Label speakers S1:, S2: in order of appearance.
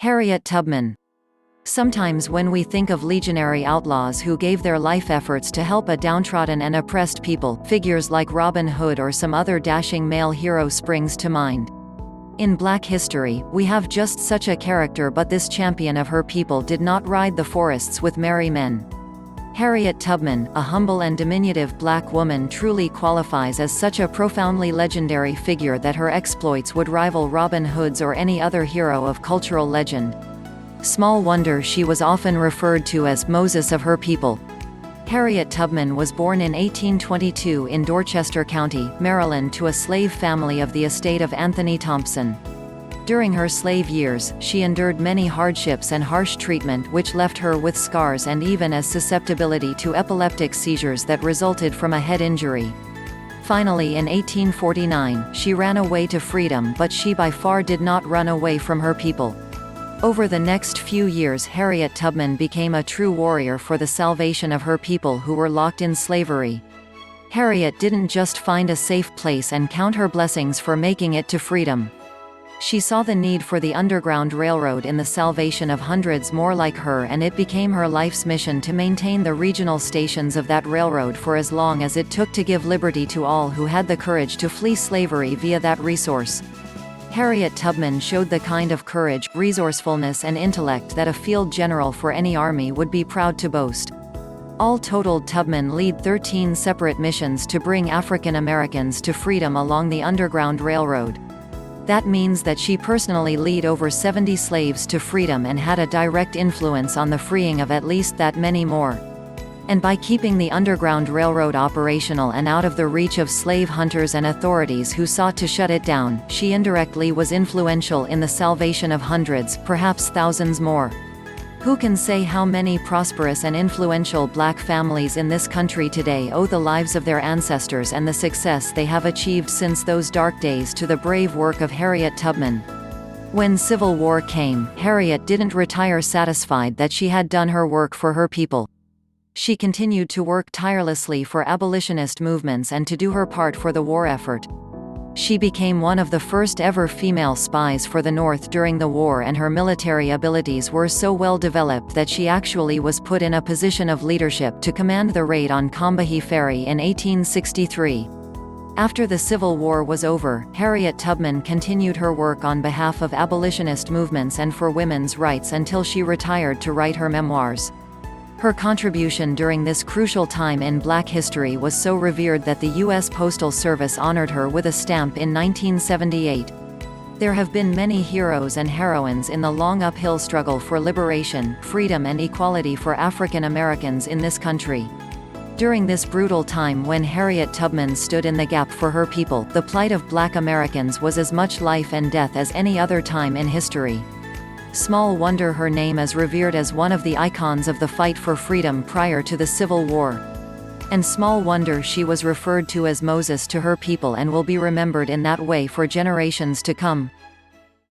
S1: Harriet Tubman. Sometimes when we think of legionary outlaws who gave their life efforts to help a downtrodden and oppressed people, figures like Robin Hood or some other dashing male hero springs to mind. In Black history, we have just such a character, but this champion of her people did not ride the forests with merry men. Harriet Tubman, a humble and diminutive black woman, truly qualifies as such a profoundly legendary figure that her exploits would rival Robin Hood's or any other hero of cultural legend. Small wonder she was often referred to as Moses of her people. Harriet Tubman was born in 1822 in Dorchester County, Maryland, to a slave family of the estate of Anthony Thompson. During her slave years, she endured many hardships and harsh treatment which left her with scars and even a susceptibility to epileptic seizures that resulted from a head injury. Finally, in 1849, she ran away to freedom, but she by far did not run away from her people. Over the next few years, Harriet Tubman became a true warrior for the salvation of her people who were locked in slavery. Harriet didn't just find a safe place and count her blessings for making it to freedom. She saw the need for the Underground Railroad in the salvation of hundreds more like her, and it became her life's mission to maintain the regional stations of that railroad for as long as it took to give liberty to all who had the courage to flee slavery via that resource. Harriet Tubman showed the kind of courage, resourcefulness and intellect that a field general for any army would be proud to boast. All totaled, Tubman led 13 separate missions to bring African Americans to freedom along the Underground Railroad. That means that she personally led over 70 slaves to freedom and had a direct influence on the freeing of at least that many more. And by keeping the Underground Railroad operational and out of the reach of slave hunters and authorities who sought to shut it down, she indirectly was influential in the salvation of hundreds, perhaps thousands more. Who can say how many prosperous and influential black families in this country today owe the lives of their ancestors and the success they have achieved since those dark days to the brave work of Harriet Tubman? When Civil War came, Harriet didn't retire satisfied that she had done her work for her people. She continued to work tirelessly for abolitionist movements and to do her part for the war effort. She became one of the first ever female spies for the North during the war, and her military abilities were so well developed that she actually was put in a position of leadership to command the raid on Combahee Ferry in 1863. After the Civil War was over, Harriet Tubman continued her work on behalf of abolitionist movements and for women's rights until she retired to write her memoirs. Her contribution during this crucial time in Black history was so revered that the U.S. Postal Service honored her with a stamp in 1978. There have been many heroes and heroines in the long uphill struggle for liberation, freedom and equality for African Americans in this country. During this brutal time when Harriet Tubman stood in the gap for her people, the plight of Black Americans was as much life and death as any other time in history. Small wonder her name is revered as one of the icons of the fight for freedom prior to the Civil War. And small wonder she was referred to as Moses to her people and will be remembered in that way for generations to come.